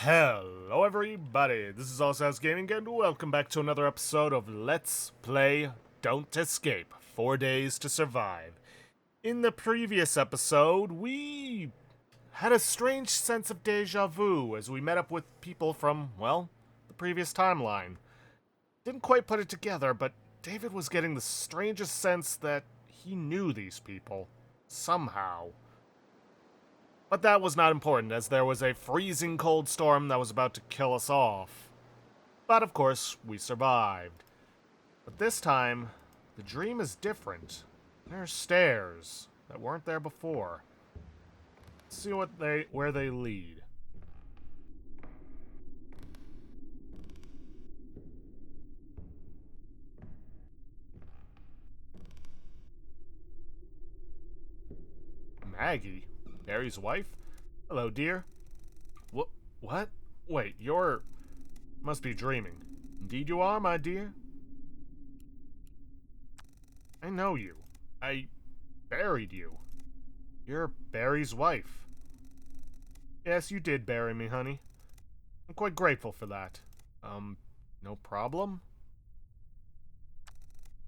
Hello everybody, this is Allshouse Gaming and welcome back to another episode of Let's Play Don't Escape 4 Days to Survive. In the previous episode, we had a strange sense of deja vu as we met up with people from, well, the previous timeline. Didn't quite put it together, but David was getting the strangest sense that he knew these people. Somehow. But that was not important, as there was a freezing cold storm that was about to kill us off. But of course, we survived. But this time, the dream is different. There are stairs that weren't there before. Let's see where they lead. Maggie? Barry's wife? Hello, dear. What? Wait, you're... Must be dreaming. Indeed you are, my dear. I know you. I buried you. You're Barry's wife. Yes, you did bury me, honey. I'm quite grateful for that. No problem?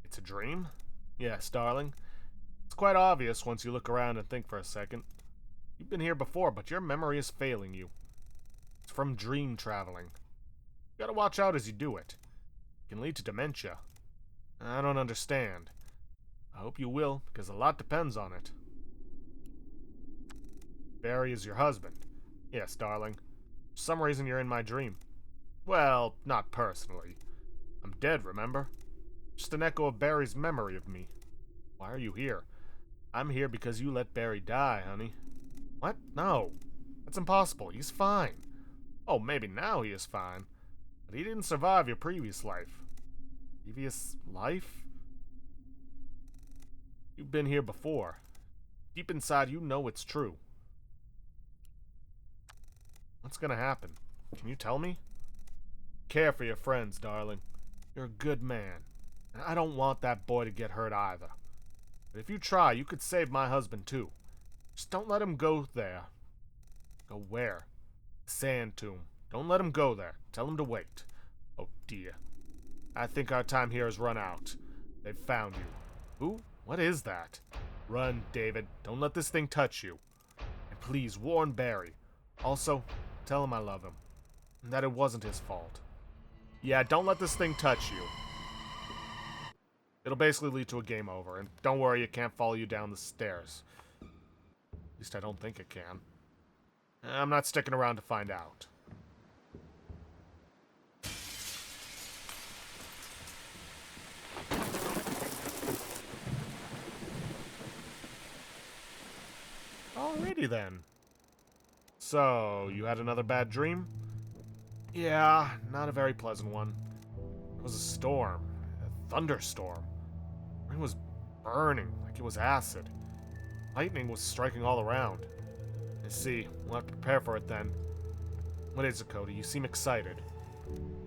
It's a dream? Yes, darling. It's quite obvious once you look around and think for a second. You've been here before, but your memory is failing you. It's from dream traveling. You gotta watch out as you do it. It can lead to dementia. I don't understand. I hope you will, because a lot depends on it. Barry is your husband. Yes, darling. For some reason you're in my dream. Well, not personally. I'm dead, remember? Just an echo of Barry's memory of me. Why are you here? I'm here because you let Barry die, honey. What? No. That's impossible. He's fine. Oh, maybe now he is fine. But he didn't survive your previous life. Previous life? You've been here before. Deep inside, you know it's true. What's gonna happen? Can you tell me? Care for your friends, darling. You're a good man. And I don't want that boy to get hurt either. But if you try, you could save my husband too. Just don't let him go there. Go where? Sand tomb. Don't let him go there. Tell him to wait. Oh dear. I think our time here has run out. They've found you. Who? What is that? Run, David. Don't let this thing touch you. And please warn Barry. Also, tell him I love him. And that it wasn't his fault. Yeah, don't let this thing touch you. It'll basically lead to a game over, and don't worry, it can't follow you down the stairs. At least I don't think it can. I'm not sticking around to find out. Alrighty then. So, you had another bad dream? Yeah, not a very pleasant one. It was a storm. A thunderstorm. The ring was burning like it was acid. Lightning was striking all around. I see. We'll have to prepare for it then. What is it, Cody? You seem excited.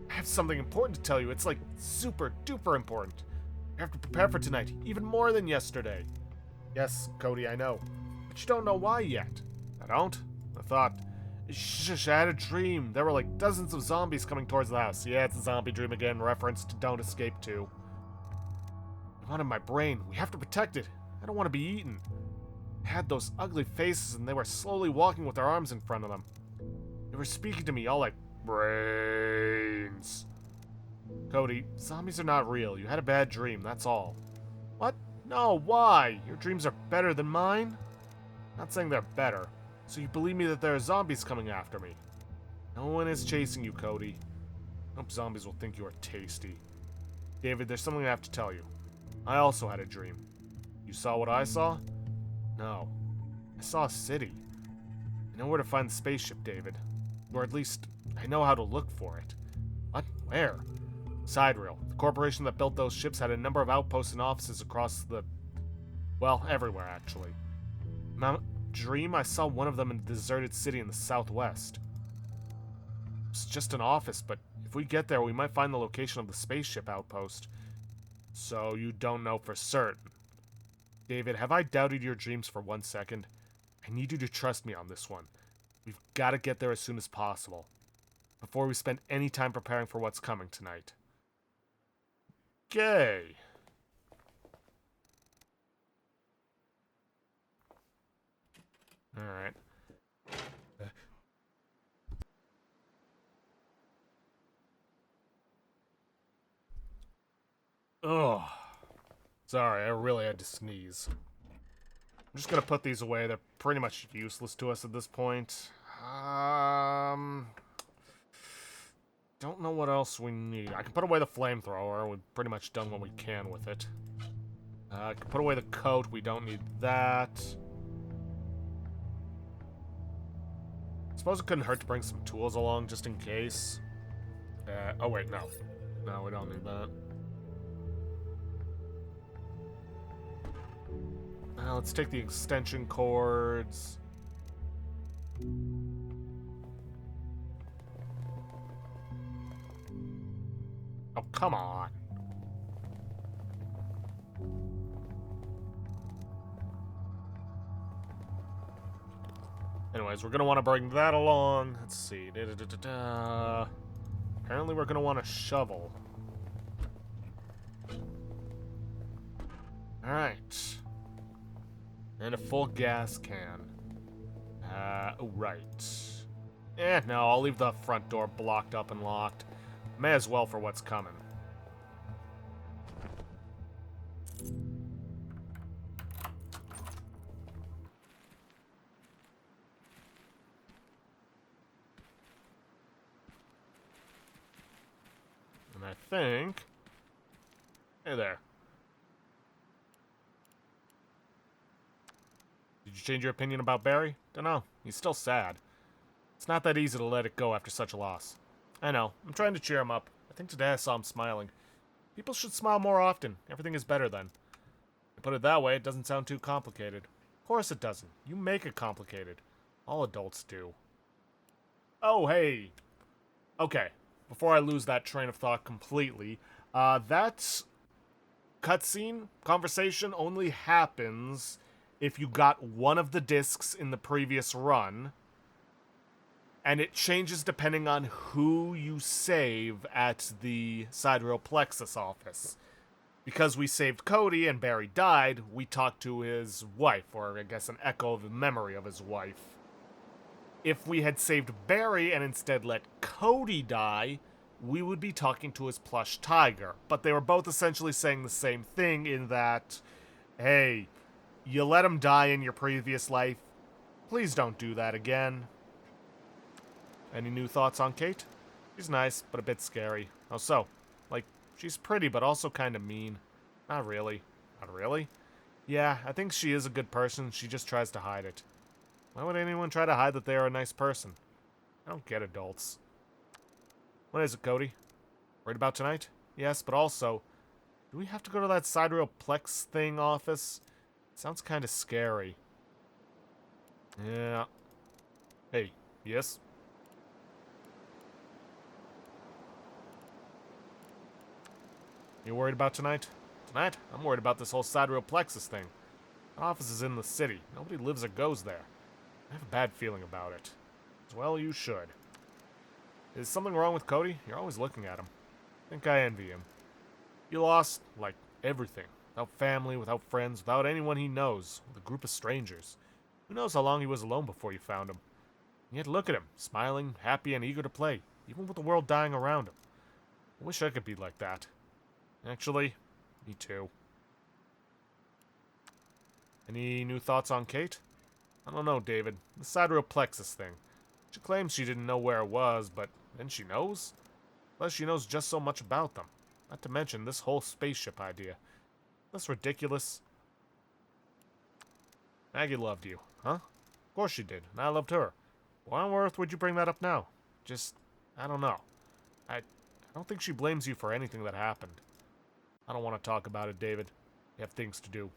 I have something important to tell you. It's like super duper important. You have to prepare for tonight, even more than yesterday. Yes, Cody, I know. But you don't know why yet. I don't? I thought... Shush, I had a dream. There were like dozens of zombies coming towards the house. Yeah, it's a zombie dream again, reference to Don't Escape 2. They wanted my brain. We have to protect it. I don't want to be eaten. They had those ugly faces and they were slowly walking with their arms in front of them. They were speaking to me all like, brains. Cody, zombies are not real. You had a bad dream, that's all. What? No, why? Your dreams are better than mine? Not saying they're better. So you believe me that there are zombies coming after me? No one is chasing you, Cody. Hope zombies will think you are tasty. David, there's something I have to tell you. I also had a dream. You saw what I saw? No. I saw a city. I know where to find the spaceship, David. Or at least, I know how to look for it. What? Where? Sidereal. The corporation that built those ships had a number of outposts and offices across the... well, everywhere, actually. Dream, I saw one of them in a deserted city in the southwest. It's just an office, but if we get there, we might find the location of the spaceship outpost. So you don't know for certain. David, have I doubted your dreams for 1 second? I need you to trust me on this one. We've got to get there as soon as possible. before we spend any time preparing for what's coming tonight. Okay. Alright. Ugh. Sorry, I really had to sneeze. I'm just gonna put these away. They're pretty much useless to us at this point. Don't know what else we need. I can put away the flamethrower. We've pretty much done what we can with it. I can put away the coat. We don't need that. Suppose it couldn't hurt to bring some tools along just in case. Oh wait, no. No, we don't need that. Let's take the extension cords. Oh, come on. Anyways, we're going to want to bring that along. Let's see. Apparently we're going to want a shovel. Alright. And a full gas can. Right. No, I'll leave the front door blocked up and locked. May as well for what's coming. And I think... Hey there. Did you change your opinion about Barry? Dunno. He's still sad. It's not that easy to let it go after such a loss. I know. I'm trying to cheer him up. I think today I saw him smiling. People should smile more often. Everything is better then. To put it that way, it doesn't sound too complicated. Of course it doesn't. You make it complicated. All adults do. Oh, hey. Okay. Before I lose that train of thought completely, that cutscene conversation only happens if you got one of the discs in the previous run, and it changes depending on who you save at the Sidereal Plexus office. Because we saved Cody and Barry died, we talked to his wife, or I guess an echo of the memory of his wife. If we had saved Barry and instead let Cody die, we would be talking to his plush tiger. But they were both essentially saying the same thing in that, hey, you let him die in your previous life. Please don't do that again. Any new thoughts on Kate? She's nice, but a bit scary. How so? Like, she's pretty, but also kind of mean. Not really. Not really? Yeah, I think she is a good person. She just tries to hide it. Why would anyone try to hide that they are a nice person? I don't get adults. What is it, Cody? Worried about tonight? Yes, but also, do we have to go to that Sidereal Plex thing office? Sounds kind of scary. Yeah. Hey, yes? You worried about tonight? Tonight? I'm worried about this whole Sidereal Plexus thing. The office is in the city. Nobody lives or goes there. I have a bad feeling about it. Well, you should. Is something wrong with Cody? You're always looking at him. I think I envy him. He lost, like, everything. Without family, without friends, without anyone he knows. With a group of strangers. Who knows how long he was alone before you found him. And yet look at him, smiling, happy, and eager to play. Even with the world dying around him. I wish I could be like that. Actually, me too. Any new thoughts on Kate? I don't know, David. The Sidereal Plexus thing. She claims she didn't know where it was, but then she knows? Plus, she knows just so much about them. Not to mention this whole spaceship idea. That's ridiculous. Maggie loved you, huh? Of course she did, and I loved her. Why on earth would you bring that up now? Just, I don't know. I don't think she blames you for anything that happened. I don't want to talk about it, David. You have things to do.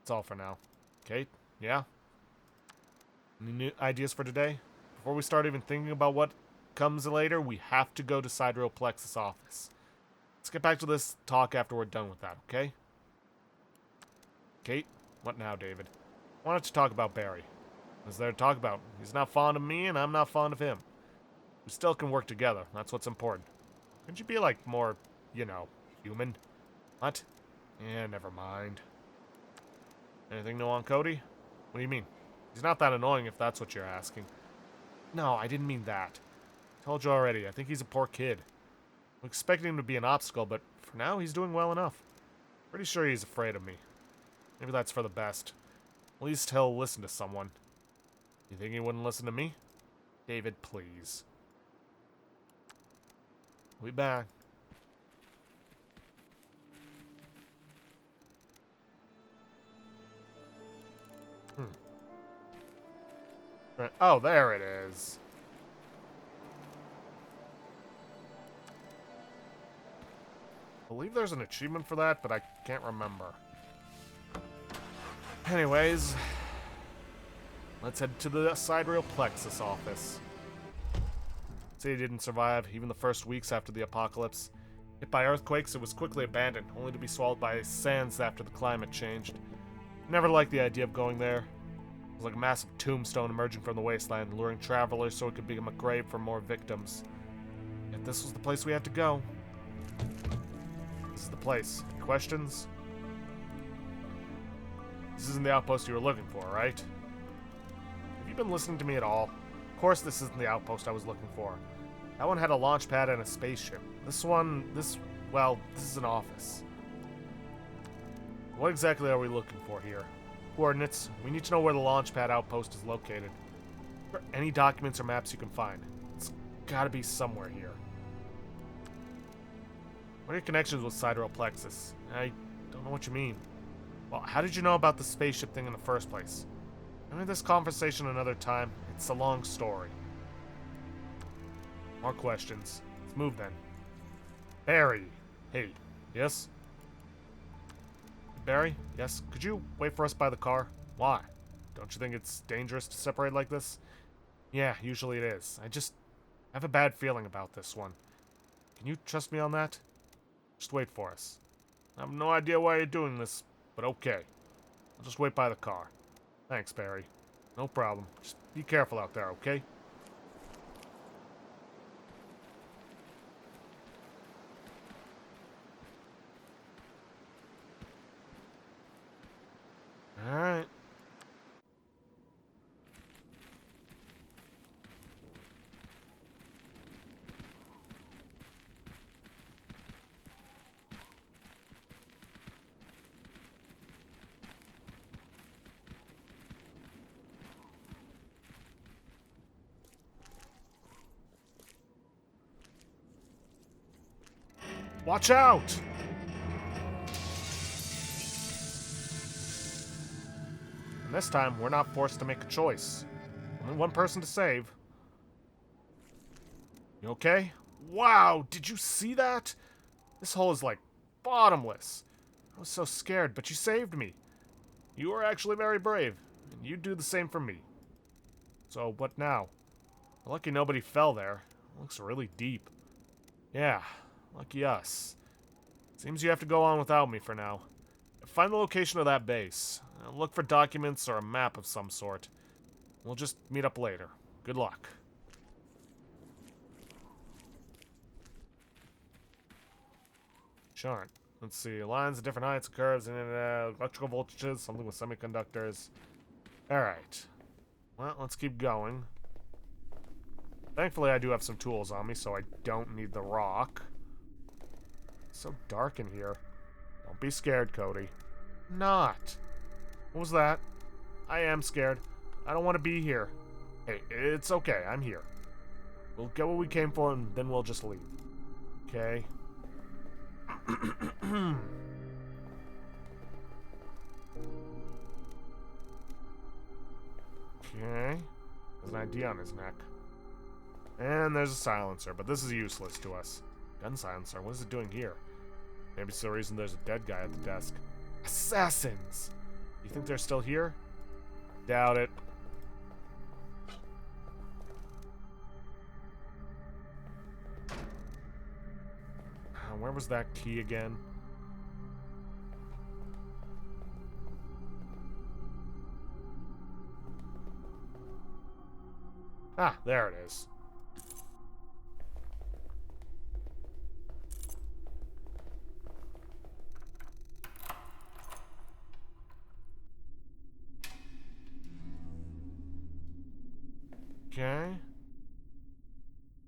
That's all for now. Kate? Yeah? Any new ideas for today? Before we start even thinking about what comes later, we have to go to Sidereal Plexus office. Let's get back to this talk after we're done with that, okay? Kate? What now, David? I wanted to talk about Barry. What's there to talk about? He's not fond of me, and I'm not fond of him. We still can work together. That's what's important. Couldn't you be, like, more, you know, human? What? Yeah, never mind. Anything new on Cody? What do you mean? He's not that annoying if that's what you're asking. No, I didn't mean that. I told you already, I think he's a poor kid. I'm expecting him to be an obstacle, but for now, he's doing well enough. Pretty sure he's afraid of me. Maybe that's for the best. At least he'll listen to someone. You think he wouldn't listen to me? David, please. We'll be back. Oh, there it is. I believe there's an achievement for that, but I can't remember. Anyways, let's head to the sidereal plexus office. City didn't survive, even the first weeks after the apocalypse. Hit by earthquakes, it was quickly abandoned, only to be swallowed by sands after the climate changed. Never liked the idea of going there. It was like a massive tombstone emerging from the wasteland, luring travelers so it could become a grave for more victims. Yet this was the place we had to go. This is the place. Any questions? This isn't the outpost you were looking for, right? Have you been listening to me at all? Of course this isn't the outpost I was looking for. That one had a launch pad and a spaceship. This is an office. What exactly are we looking for here? Coordinates. We need to know where the launch pad outpost is located. Any documents or maps you can find. It's gotta be somewhere here. What are your connections with sidereal plexus? I don't know what you mean. Well, how did you know about the spaceship thing in the first place? Maybe this conversation another time. It's a long story. More questions. Let's move then. Barry. Hey. Yes? Barry? Yes? Could you wait for us by the car? Why? Don't you think it's dangerous to separate like this? Yeah, usually it is. I have a bad feeling about this one. Can you trust me on that? Just wait for us. I have no idea why you're doing this, but okay. I'll just wait by the car. Thanks, Barry. No problem. Just be careful out there, okay? Alright. Watch out! And this time, we're not forced to make a choice. Only one person to save. You okay? Wow, did you see that? This hole is like bottomless. I was so scared, but you saved me. You were actually very brave, and you'd do the same for me. So, what now? Lucky nobody fell there. It looks really deep. Yeah, lucky us. Seems you have to go on without me for now. Find the location of that base. Look for documents or a map of some sort. We'll just meet up later. Good luck. Chart. Let's see. Lines of different heights, curves, and electrical voltages. Something with semiconductors. Alright. Well, let's keep going. Thankfully, I do have some tools on me, so I don't need the rock. It's so dark in here. Don't be scared, Cody. Not. What was that? I am scared. I don't want to be here. Hey, it's okay. I'm here. We'll get what we came for, and then we'll just leave. Okay? Okay. There's an ID on his neck. And there's a silencer, but this is useless to us. Gun silencer, what is it doing here? Maybe it's the reason there's a dead guy at the desk. Assassins! You think they're still here? Doubt it. Where was that key again? Ah, there it is. Okay.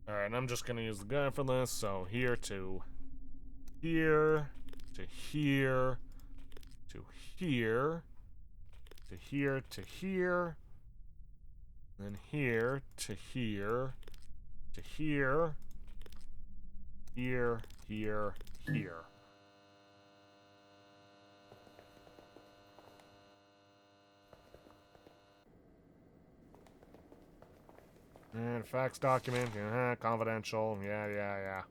Alright, and I'm just gonna use the gun for this, so here to here, to here, to here, to here, to here, then here, to here, to here, here, here, here. And fax document, confidential, yeah.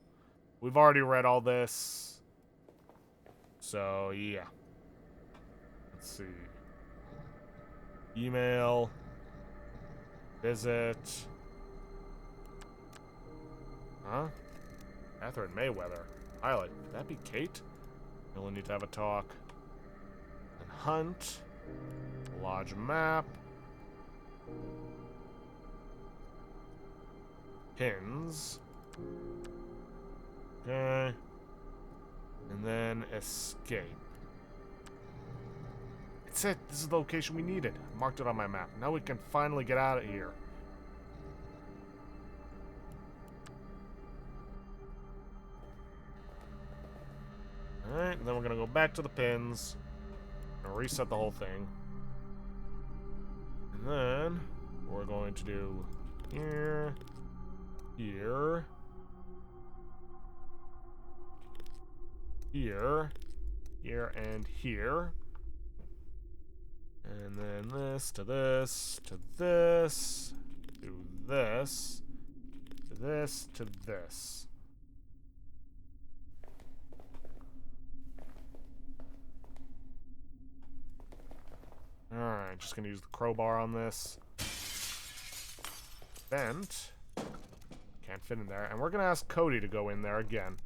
We've already read all this. So, yeah. Let's see. Email. Visit. Huh? Catherine Mayweather. Pilot. Could that be Kate? We'll need to have a talk. And hunt. Lodge map. Pins. Okay. And then escape. That's it. This is the location we needed. I marked it on my map. Now we can finally get out of here. Alright, and then we're going to go back to the pins. And reset the whole thing. And then we're going to do here, here, here, here, and here. And then this to this, to this, to this, to this, to this. Alright, just gonna use the crowbar on this. Vent. Can't fit in there. And we're gonna ask Cody to go in there again.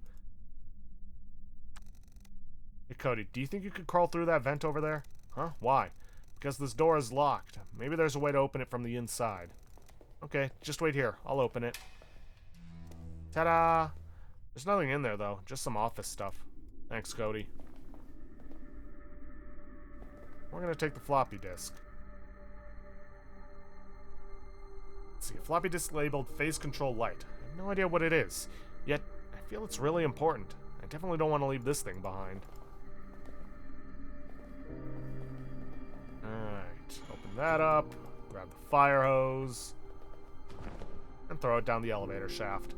Hey, Cody, do you think you could crawl through that vent over there? Huh? Why? Because this door is locked. Maybe there's a way to open it from the inside. Okay, just wait here. I'll open it. Ta-da! There's nothing in there, though. Just some office stuff. Thanks, Cody. We're going to take the floppy disk. Let's see. A floppy disk labeled phase control light. I have no idea what it is. Yet, I feel it's really important. I definitely don't want to leave this thing behind. Alright. Open that up. Grab the fire hose. And throw it down the elevator shaft.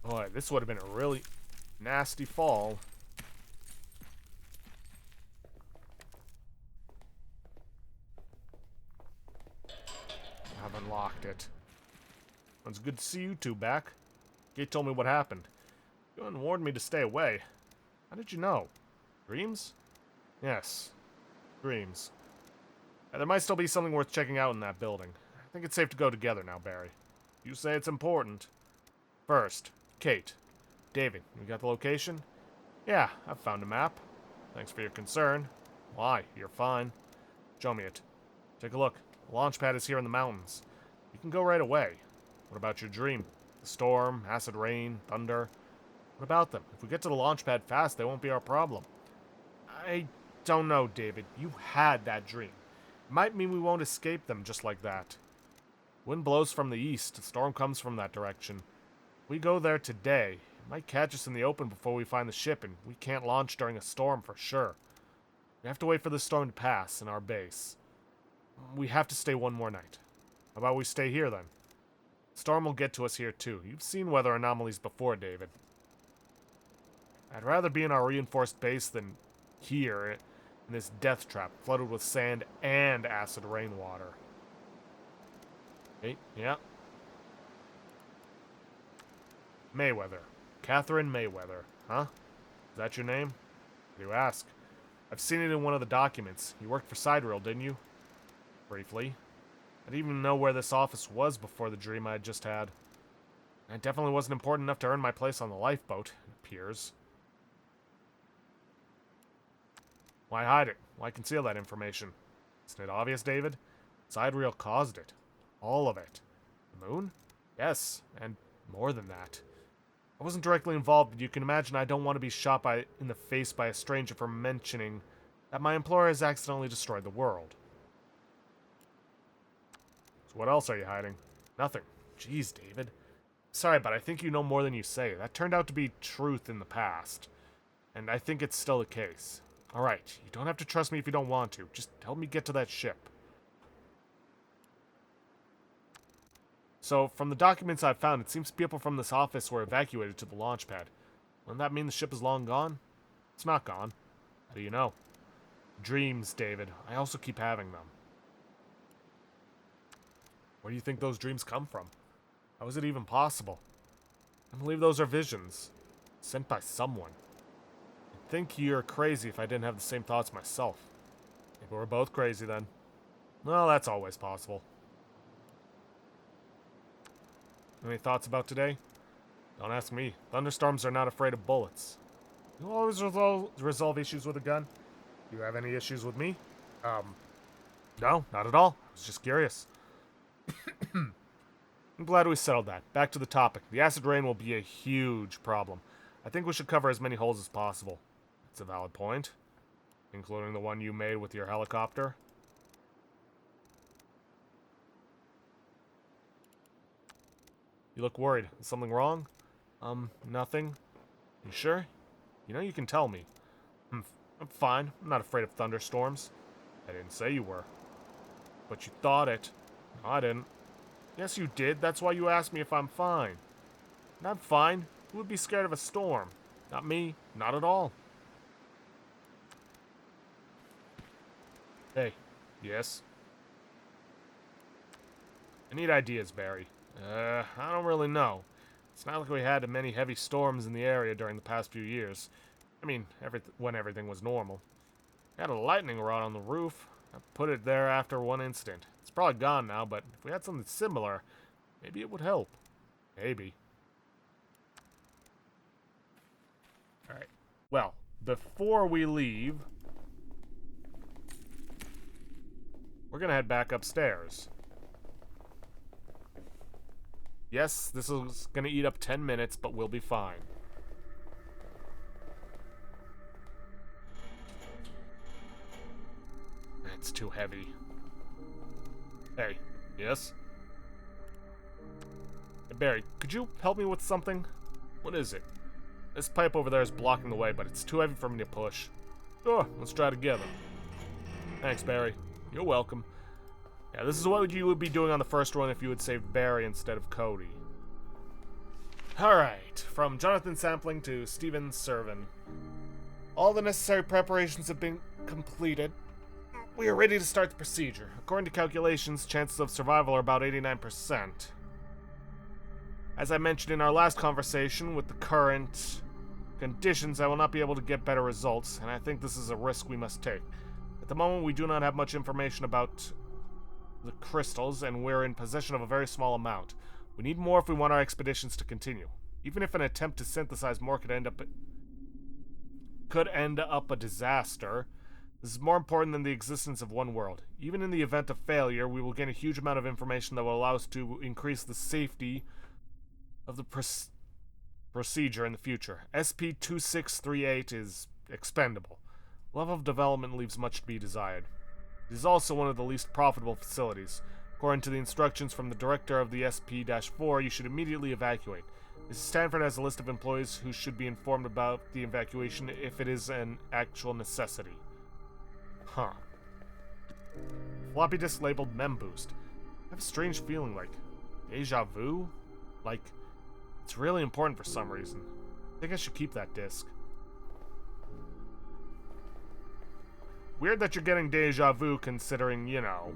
Boy, this would have been a really nasty fall. I have unlocked it. It's good to see you two back. Kate told me what happened. You warned me to stay away. How did you know? Dreams? Yes. Dreams. There might still be something worth checking out in that building. I think it's safe to go together now, Barry. You say it's important. First, Kate. David, you got the location? Yeah, I've found a map. Thanks for your concern. Why? You're fine. Show me it. Take a look. The launch pad is here in the mountains. You can go right away. What about your dream? The storm, acid rain, thunder? What about them? If we get to the launch pad fast, they won't be our problem. I don't know, David. You had that dream. It might mean we won't escape them just like that. Wind blows from the east. The storm comes from that direction. If we go there today, it might catch us in the open before we find the ship, and we can't launch during a storm for sure. We have to wait for the storm to pass in our base. We have to stay one more night. How about we stay here, then? The storm will get to us here, too. You've seen weather anomalies before, David. I'd rather be in our reinforced base than here, in this death trap, flooded with sand and acid rainwater. Hey, yeah. Mayweather. Catherine Mayweather, huh? Is that your name? Why do you ask? I've seen it in one of the documents. You worked for Sidereal, didn't you? Briefly. I didn't even know where this office was before the dream I had just had. It definitely wasn't important enough to earn my place on the lifeboat, it appears. Why hide it? Why conceal that information? Isn't it obvious, David? Sidereal caused it. All of it. The moon? Yes, and more than that. I wasn't directly involved, but you can imagine I don't want to be shot in the face by a stranger for mentioning that my employer has accidentally destroyed the world. So what else are you hiding? Nothing. Jeez, David. Sorry, but I think you know more than you say. That turned out to be truth in the past. And I think it's still the case. Alright, you don't have to trust me if you don't want to. Just help me get to that ship. So, from the documents I've found, it seems people from this office were evacuated to the launch pad. Wouldn't that mean the ship is long gone? It's not gone. How do you know? Dreams, David. I also keep having them. Where do you think those dreams come from? How is it even possible? I believe those are visions. Sent by someone. I'd think you're crazy if I didn't have the same thoughts myself. Maybe we're both crazy then. Well, that's always possible. Any thoughts about today? Don't ask me. Thunderstorms are not afraid of bullets. You always resolve issues with a gun? Do you have any issues with me? No, not at all. I was just curious. I'm glad we settled that. Back to the topic. The acid rain will be a huge problem. I think we should cover as many holes as possible. It's a valid point. Including the one you made with your helicopter. You look worried. Is something wrong? Nothing. You sure? You know you can tell me. I'm fine. I'm not afraid of thunderstorms. I didn't say you were. But you thought it. No, I didn't. Yes, you did. That's why you asked me if I'm fine. And I'm fine. Who would be scared of a storm? Not me. Not at all. Hey. Yes? I need ideas, Barry. I don't really know. It's not like we had many heavy storms in the area during the past few years. I mean, when everything was normal. We had a lightning rod on the roof. I put it there after one incident. It's probably gone now, but if we had something similar, maybe it would help. Maybe. Alright. Well, before we leave, we're gonna head back upstairs. Yes, this is gonna eat up 10 minutes, but we'll be fine. It's too heavy. Hey, yes? Hey, Barry, could you help me with something? What is it? This pipe over there is blocking the way, but it's too heavy for me to push. Sure, let's try together. Thanks, Barry. You're welcome. Yeah, this is what you would be doing on the first run if you had saved Barry instead of Cody. Alright, from Jonathan Sampling to Steven Servin. All the necessary preparations have been completed. We are ready to start the procedure. According to calculations, chances of survival are about 89%. As I mentioned in our last conversation, with the current conditions, I will not be able to get better results, and I think this is a risk we must take. At the moment, we do not have much information about the crystals, and we're in possession of a very small amount. We need more if we want our expeditions to continue. Even if an attempt to synthesize more could end up a disaster, this is more important than the existence of one world. Even in the event of failure, we will gain a huge amount of information that will allow us to increase the safety of the procedure in the future. SP-2638 is expendable. Level of development leaves much to be desired. It is also one of the least profitable facilities. According to the instructions from the director of the SP-4, you should immediately evacuate. Mrs. Stanford has a list of employees who should be informed about the evacuation if it is an actual necessity. Huh. Floppy disk labeled MemBoost. I have a strange feeling like deja vu? Like, it's really important for some reason. I think I should keep that disk. Weird that you're getting deja vu considering, you know,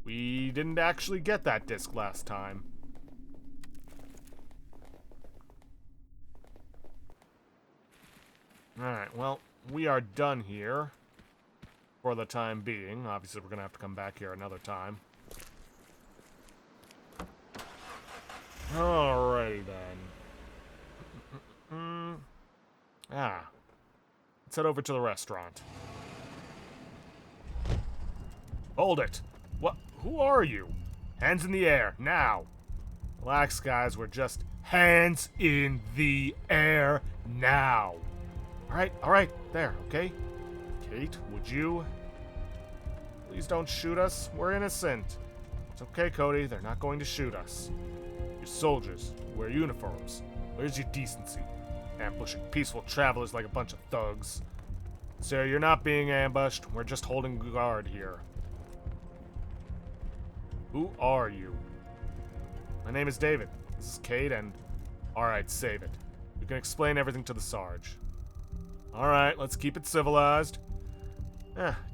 we didn't actually get that disc last time. Alright, well, we are done here. For the time being. Obviously, we're gonna have to come back here another time. Alrighty then. Let's head over to the restaurant. Hold it! What? Who are you? Hands in the air, now. Relax, guys. We're just hands in the air, now. All right, there, okay? Kate, would you? Please don't shoot us. We're innocent. It's okay, Cody. They're not going to shoot us. You're soldiers. You wear uniforms. Where's your decency? Ambushing peaceful travelers like a bunch of thugs. Sir, you're not being ambushed. We're just holding guard here. Who are you? My name is David. This is Kate, and... Alright, save it. You can explain everything to the Sarge. Alright, let's keep it civilized.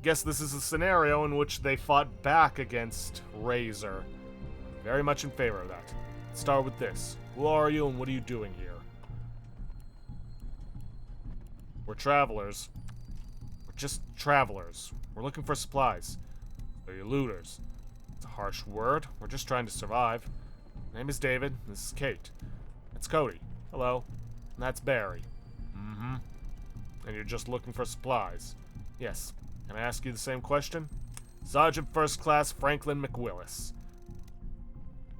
Guess this is a scenario in which they fought back against Razor. I'm very much in favor of that. Let's start with this. Who are you and what are you doing here? We're travelers. We're just travelers. We're looking for supplies. So you're looters. It's a harsh word. We're just trying to survive. My name is David. This is Kate. That's Cody. Hello. And that's Barry. Mm-hmm. And you're just looking for supplies. Yes. Can I ask you the same question? Sergeant First Class Franklin McWillis.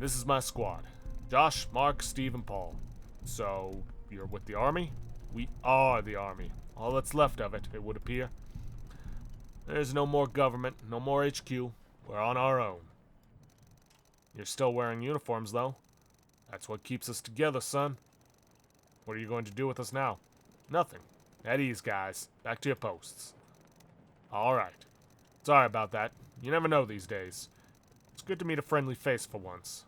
This is my squad. Josh, Mark, Steve, and Paul. So, you're with the Army? We are the Army. All that's left of it, it would appear. There's no more government, no more HQ. We're on our own. You're still wearing uniforms, though. That's what keeps us together, son. What are you going to do with us now? Nothing. At ease, guys. Back to your posts. Alright. Sorry about that. You never know these days. It's good to meet a friendly face for once.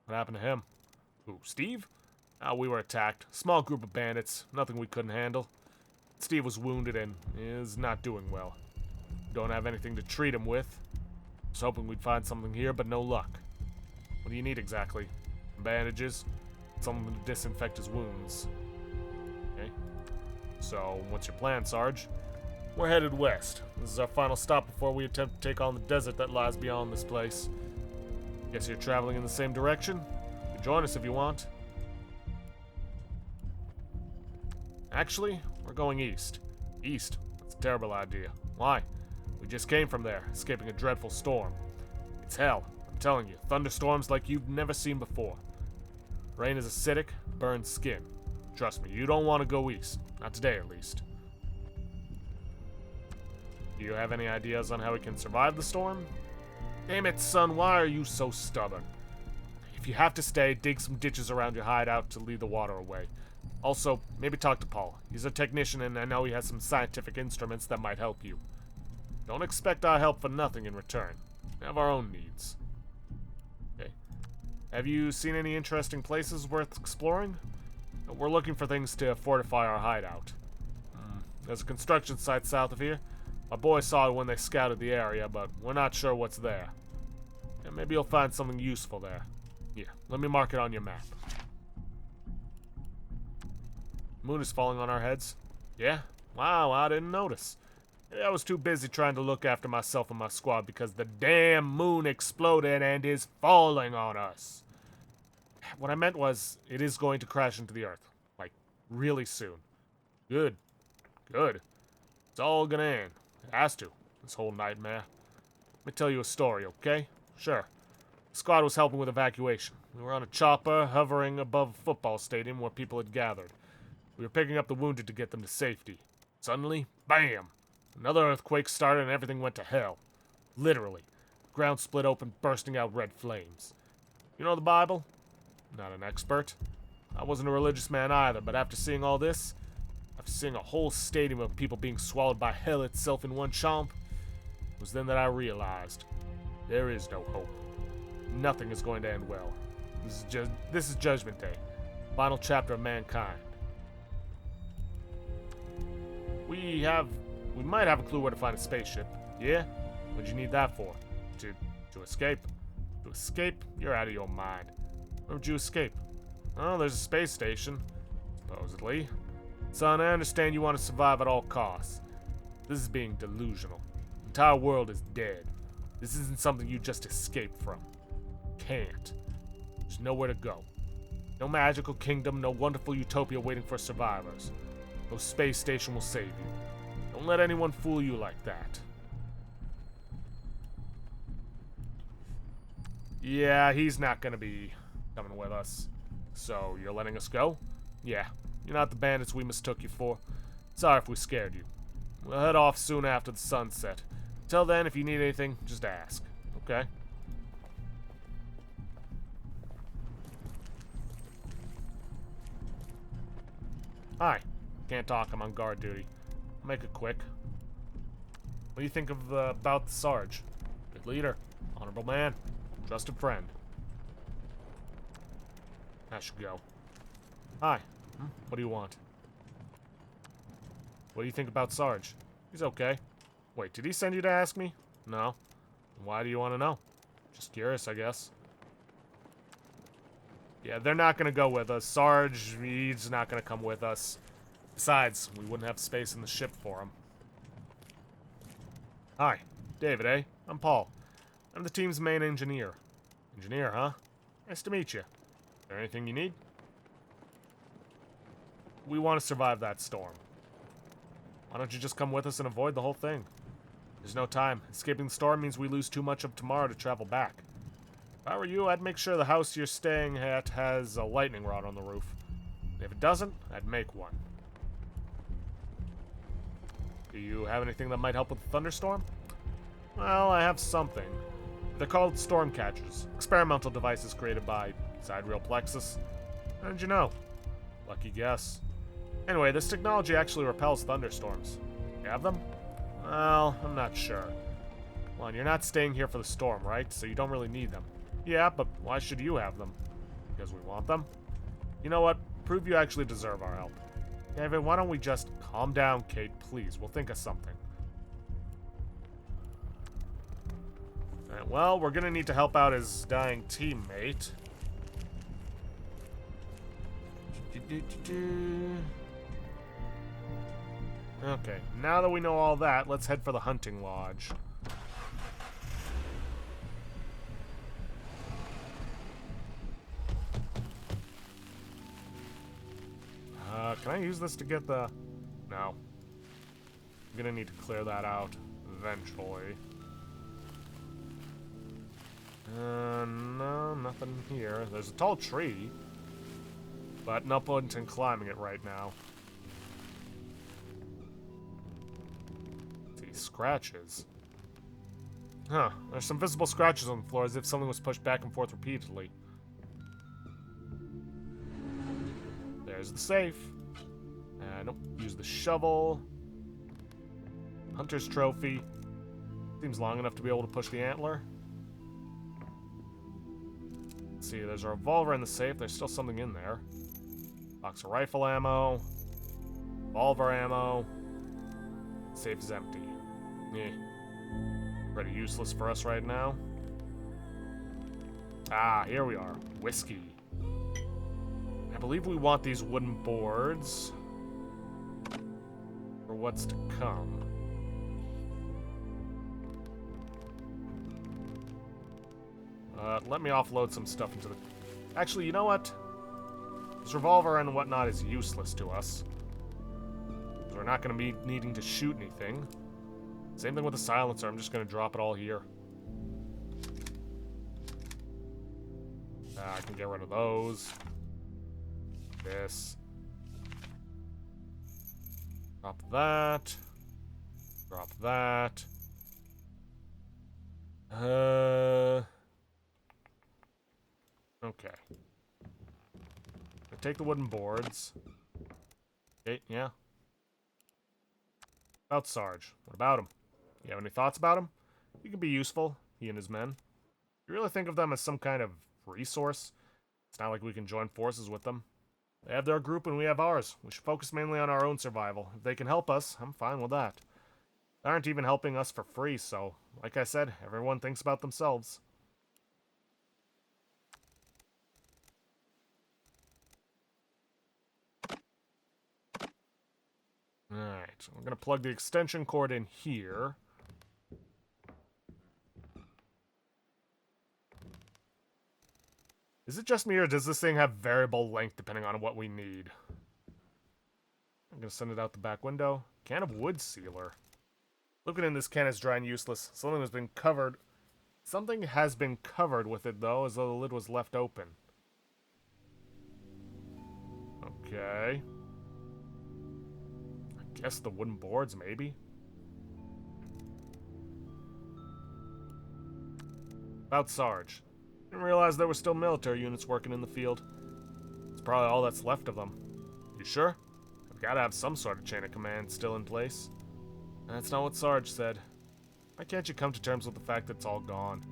What happened to him? Who, Steve? We were attacked. Small group of bandits. Nothing we couldn't handle. Steve was wounded and is not doing well. Don't have anything to treat him with. Was hoping we'd find something here, but no luck. What do you need exactly? Bandages? Something to disinfect his wounds. Okay. So, what's your plan, Sarge? We're headed west. This is our final stop before we attempt to take on the desert that lies beyond this place. Guess you're traveling in the same direction? You can join us if you want. Actually, we're going east. East? That's a terrible idea. Why? We just came from there, escaping a dreadful storm. It's hell. I'm telling you, thunderstorms like you've never seen before. Rain is acidic, burns skin. Trust me, you don't want to go east. Not today, at least. Do you have any ideas on how we can survive the storm? Damn it, son, why are you so stubborn? If you have to stay, dig some ditches around your hideout to lead the water away. Also, maybe talk to Paul. He's a technician and I know he has some scientific instruments that might help you. Don't expect our help for nothing in return. We have our own needs. Okay. Have you seen any interesting places worth exploring? We're looking for things to fortify our hideout. There's a construction site south of here. My boys saw it when they scouted the area, but we're not sure what's there. Yeah, maybe you'll find something useful there. Here, let me mark it on your map. Moon is falling on our heads. Yeah? Wow, I didn't notice. I was too busy trying to look after myself and my squad because the damn moon exploded and is falling on us. What I meant was, it is going to crash into the earth. Like, really soon. Good. Good. It's all gonna end. It has to. This whole nightmare. Let me tell you a story, okay? Sure. The squad was helping with evacuation. We were on a chopper hovering above a football stadium where people had gathered. We were picking up the wounded to get them to safety. Suddenly, bam! Another earthquake started and everything went to hell. Literally. The ground split open, bursting out red flames. You know the Bible? Not an expert. I wasn't a religious man either, but after seeing all this, after seeing a whole stadium of people being swallowed by hell itself in one chomp, it was then that I realized there is no hope. Nothing is going to end well. This is Judgment Day. Final chapter of mankind. We might have a clue where to find a spaceship. Yeah? What'd you need that for? To escape? To escape? You're out of your mind. Where would you escape? Oh, there's a space station. Supposedly. Son, I understand you want to survive at all costs. This is being delusional. The entire world is dead. This isn't something you just escape from. Can't. There's nowhere to go. No magical kingdom, no wonderful utopia waiting for survivors. No space station will save you. Don't let anyone fool you like that. Yeah, he's not gonna be coming with us. So, you're letting us go? Yeah, you're not the bandits we mistook you for. Sorry if we scared you. We'll head off soon after the sunset. Till then, if you need anything, just ask. Okay? Hi. Can't talk, I'm on guard duty. I'll make it quick. What do you think of about the Sarge? Good leader. Honorable man. Trusted friend. I should go. Hi. What do you want? What do you think about Sarge? He's okay. Wait, did he send you to ask me? No. Why do you want to know? Just curious, I guess. Yeah, they're not going to go with us. Sarge, he's not going to come with us. Besides, we wouldn't have space in the ship for him. Hi. David, eh? I'm Paul. I'm the team's main engineer. Engineer, huh? Nice to meet you. Is there anything you need? We want to survive that storm. Why don't you just come with us and avoid the whole thing? There's no time. Escaping the storm means we lose too much of tomorrow to travel back. If I were you, I'd make sure the house you're staying at has a lightning rod on the roof. And if it doesn't, I'd make one. Do you have anything that might help with the thunderstorm? Well, I have something. They're called storm catchers. Experimental devices created by Sidereal Plexus. How did you know? Lucky guess. Anyway, this technology actually repels thunderstorms. You have them? Well, I'm not sure. Well, and you're not staying here for the storm, right? So you don't really need them. Yeah, but why should you have them? Because we want them? You know what? Prove you actually deserve our help. David, why don't we just calm down, Kate, please? We'll think of something. Alright, well, we're gonna need to help out his dying teammate. Okay, now that we know all that, let's head for the hunting lodge. Can I use this to get the... No. I'm gonna need to clear that out eventually. No, nothing here. There's a tall tree, but no point in climbing it right now. Let's see, scratches. Huh, there's some visible scratches on the floor as if something was pushed back and forth repeatedly. There's the safe. Nope, use the shovel. Hunter's trophy. Seems long enough to be able to push the antler. Let's see, there's a revolver in the safe. There's still something in there. Box of rifle ammo. Revolver ammo. Safe is empty. Yeah. Pretty useless for us right now. Ah, here we are. Whiskey. I believe we want these wooden boards for what's to come. Let me offload some stuff into the... Actually, you know what? This revolver and whatnot is useless to us. We're not going to be needing to shoot anything. Same thing with the silencer. I'm just going to drop it all here. I can get rid of those. This. Drop that. Drop that. Okay. Take the wooden boards. Okay, yeah. About Sarge. What about him? You have any thoughts about him? He could be useful, he and his men. You really think of them as some kind of resource? It's not like we can join forces with them. They have their group and we have ours. We should focus mainly on our own survival. If they can help us, I'm fine with that. They aren't even helping us for free, so, like I said, everyone thinks about themselves. Alright, we're gonna plug the extension cord in here. Is it just me, or does this thing have variable length depending on what we need? I'm gonna send it out the back window. Can of wood sealer. Liquid in this can is dry and useless. Something has been covered Something has been covered with it, though, as though the lid was left open. Okay. I guess the wooden boards, maybe? About Sarge. Didn't realize there were still military units working in the field. It's probably all that's left of them. You sure? I've got to have some sort of chain of command still in place. That's not what Sarge said. Why can't you come to terms with the fact that it's all gone?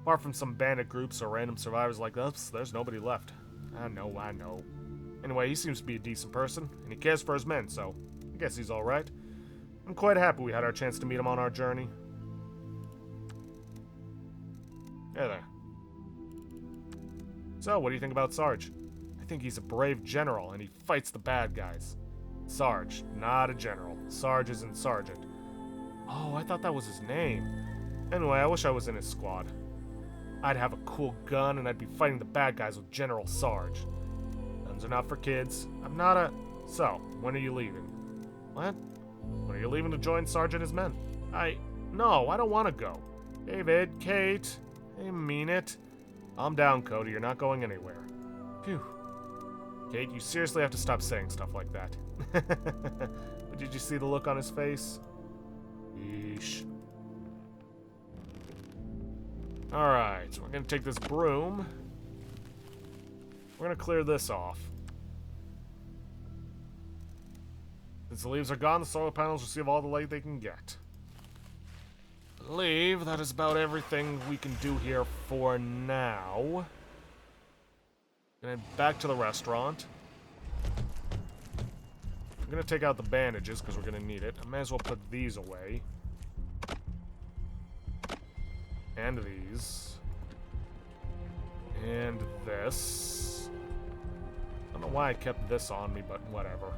Apart from some bandit groups or random survivors like us, there's nobody left. I know. Anyway, he seems to be a decent person, and he cares for his men, so I guess he's alright. I'm quite happy we had our chance to meet him on our journey. Hey there. So, what do you think about Sarge? I think he's a brave general, and he fights the bad guys. Sarge, not a general. Sarge isn't sergeant. Oh, I thought that was his name. Anyway, I wish I was in his squad. I'd have a cool gun, and I'd be fighting the bad guys with General Sarge. Guns are not for kids. I'm not a... So, when are you leaving? What? When are you leaving to join Sarge and his men? No, I don't want to go. David, Kate, I mean it. Calm down, Cody. You're not going anywhere. Phew. Kate, you seriously have to stop saying stuff like that. But did you see the look on his face? Yeesh. Alright, so we're going to take this broom. We're going to clear this off. Since the leaves are gone, the solar panels receive all the light they can get. I believe that is about everything we can do here for now. Gonna head back to the restaurant. I'm gonna take out the bandages because we're gonna need it. I may as well put these away. And these. And this. I don't know why I kept this on me, but whatever.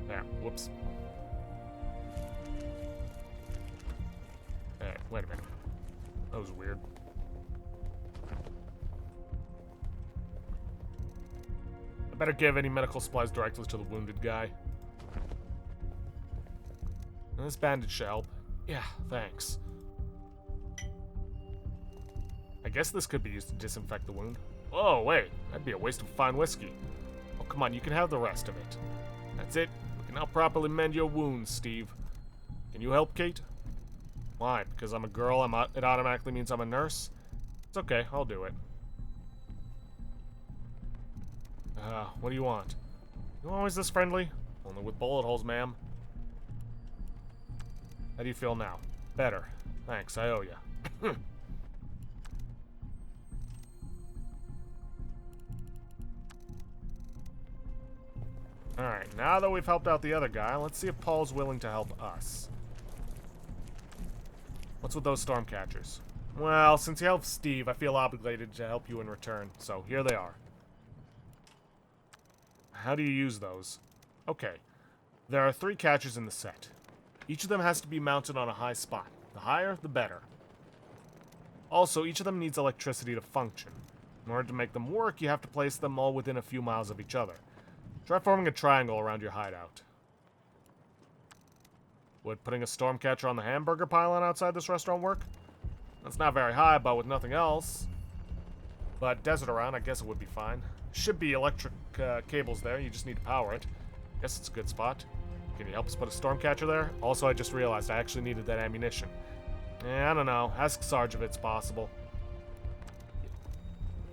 There, whoops. Hey, wait a minute. That was weird. I better give any medical supplies directly to the wounded guy. And this bandage should help. Yeah, thanks. I guess this could be used to disinfect the wound. Oh, wait. That'd be a waste of fine whiskey. Oh, come on, you can have the rest of it. That's it. We can now properly mend your wounds, Steve. Can you help, Kate? Why? Because I'm a girl, it automatically means I'm a nurse? It's okay, I'll do it. What do you want? You always this friendly? Only with bullet holes, ma'am. How do you feel now? Better. Thanks, I owe ya. Alright, now that we've helped out the other guy, let's see if Paul's willing to help us. What's with those stormcatchers? Well, since you helped Steve, I feel obligated to help you in return, so here they are. How do you use those? Okay, there are 3 catchers in the set. Each of them has to be mounted on a high spot. The higher, the better. Also, each of them needs electricity to function. In order to make them work, you have to place them all within a few miles of each other. Try forming a triangle around your hideout. Would putting a stormcatcher on the hamburger pylon outside this restaurant work? That's not very high, but with nothing else. But desert around, I guess it would be fine. Should be electric cables there, you just need to power it. Guess it's a good spot. Can you help us put a stormcatcher there? Also, I just realized I actually needed that ammunition. I don't know. Ask Sarge if it's possible.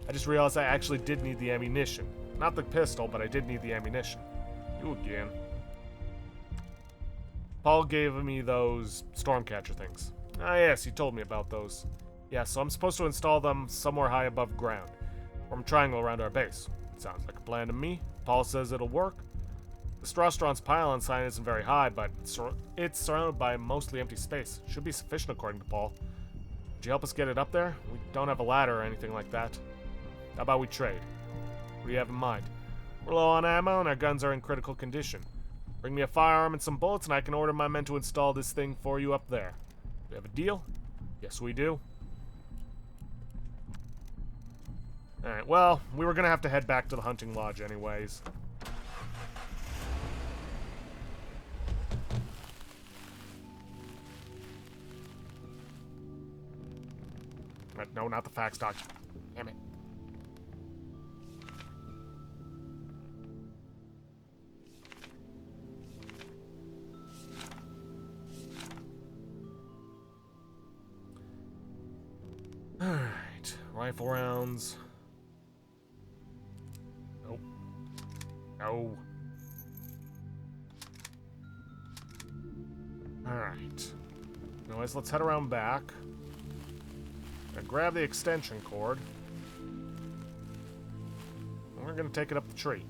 I just realized I actually did need the ammunition. Not the pistol, but I did need the ammunition. You again. Paul gave me those stormcatcher things. Ah, yes, he told me about those. Yeah, so I'm supposed to install them somewhere high above ground. Form a triangle around our base. Sounds like a plan to me. Paul says it'll work. This restaurant's pylon sign isn't very high, but it's surrounded by mostly empty space. Should be sufficient according to Paul. Would you help us get it up there? We don't have a ladder or anything like that. How about we trade? What do you have in mind? We're low on ammo and our guns are in critical condition. Bring me a firearm and some bullets and I can order my men to install this thing for you up there. We have a deal? Yes, we do. Alright, well, we were gonna have to head back to the hunting lodge anyways. document. No, not the fax document. Damn it. Alright. Rifle rounds. Nope. No. Alright. Anyways, let's head around back. And grab the extension cord. And we're gonna take it up the tree.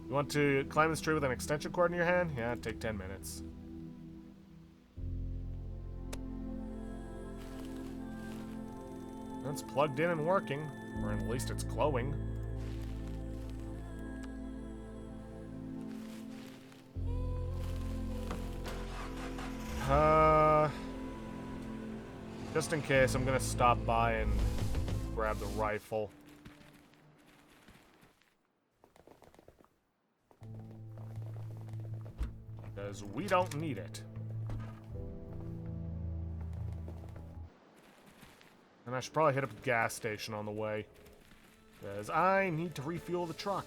You want to climb this tree with an extension cord in your hand? Yeah, it'd take 10 minutes. It's plugged in and working. Or at least it's glowing. Just in case, I'm gonna stop by and grab the rifle. Because we don't need it. And I should probably hit up a gas station on the way. Because I need to refuel the truck.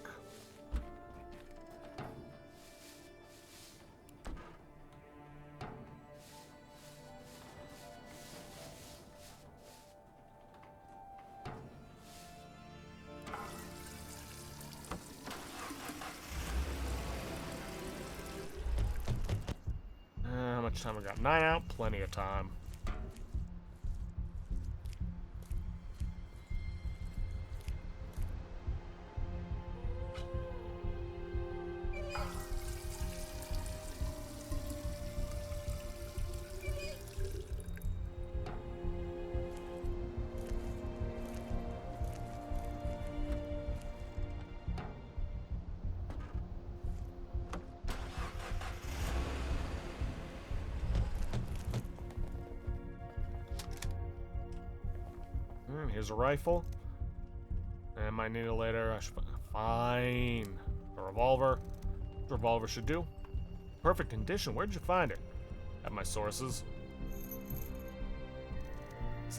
How much time I got? 9 out, plenty of time. Here's a rifle. And might need it later. Fine. A revolver. Revolver should do. Perfect condition. Where'd you find it? At my sources.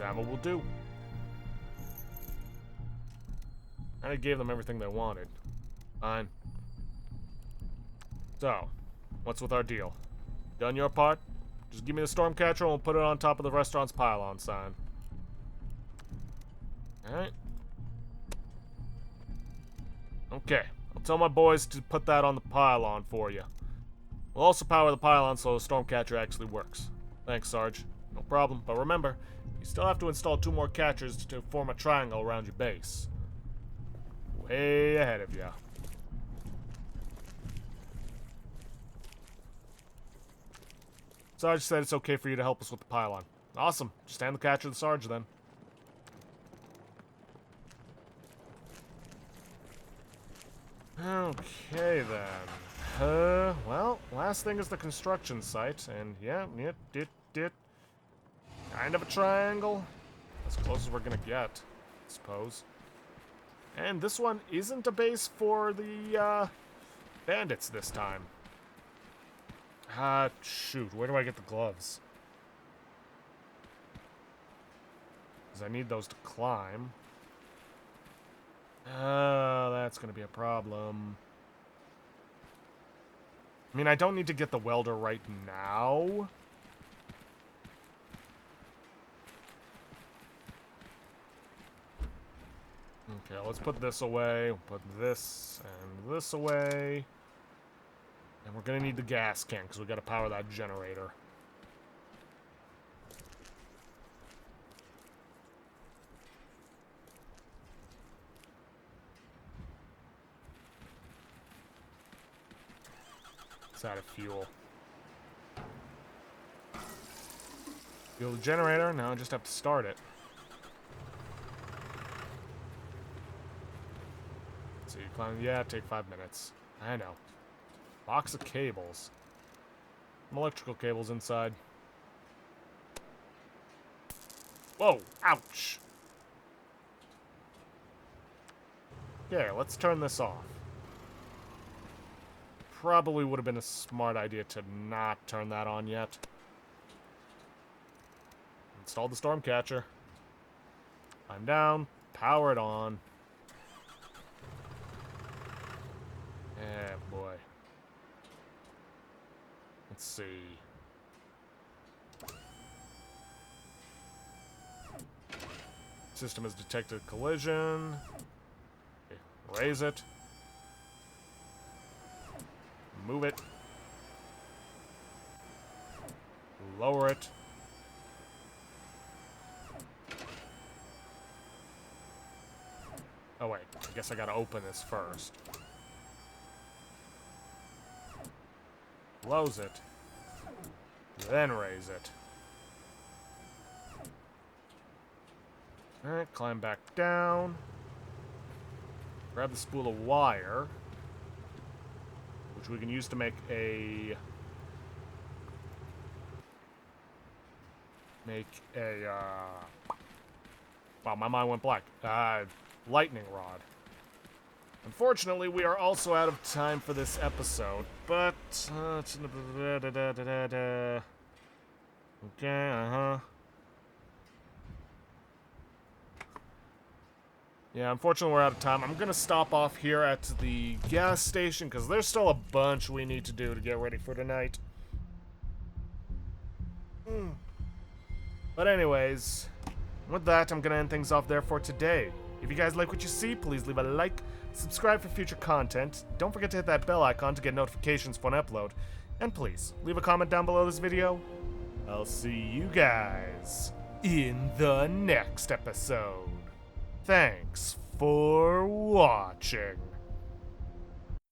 Ammo will do. I gave them everything they wanted. Fine. So, what's with our deal? Done your part? Just give me the Stormcatcher and we'll put it on top of the restaurant's pylon sign. Alright. Okay. I'll tell my boys to put that on the pylon for you. We'll also power the pylon so the Stormcatcher actually works. Thanks, Sarge. No problem. But remember, you still have to install 2 more catchers to form a triangle around your base. Way ahead of ya. Sarge said it's okay for you to help us with the pylon. Awesome. Just hand the catcher to Sarge then. Okay then. Well, last thing is the construction site, and yeah, it kind of a triangle. As close as we're gonna get, I suppose. And this one isn't a base for the, bandits this time. Shoot, where do I get the gloves? Because I need those to climb. That's gonna be a problem. I mean, I don't need to get the welder right now. Okay, let's put this away. We'll put this and this away. And we're gonna need the gas can, because we gotta power that generator. It's out of fuel. Fuel the generator, now I just have to start it. So you climb, yeah, take 5 minutes. I know. Box of cables. Some electrical cables inside. Whoa, ouch. Okay, let's turn this off. Probably would have been a smart idea to not turn that on yet. Install the storm catcher. I'm down. Power it on. Eh, boy. Let's see. System has detected collision. Okay, raise it. Move it. Lower it. Oh wait, I guess I gotta open this first. Close it. Then raise it. Alright, climb back down. Grab the spool of wire, which we can use to make a... Wow, my mind went blank. Lightning rod. Unfortunately, we are also out of time for this episode, but... Okay, Yeah, unfortunately we're out of time. I'm gonna stop off here at the gas station, because there's still a bunch we need to do to get ready for tonight. But anyways, with that, I'm gonna end things off there for today. If you guys like what you see, please leave a like, subscribe for future content, don't forget to hit that bell icon to get notifications for an upload, and please, leave a comment down below this video. I'll see you guys in the next episode. Thanks for watching.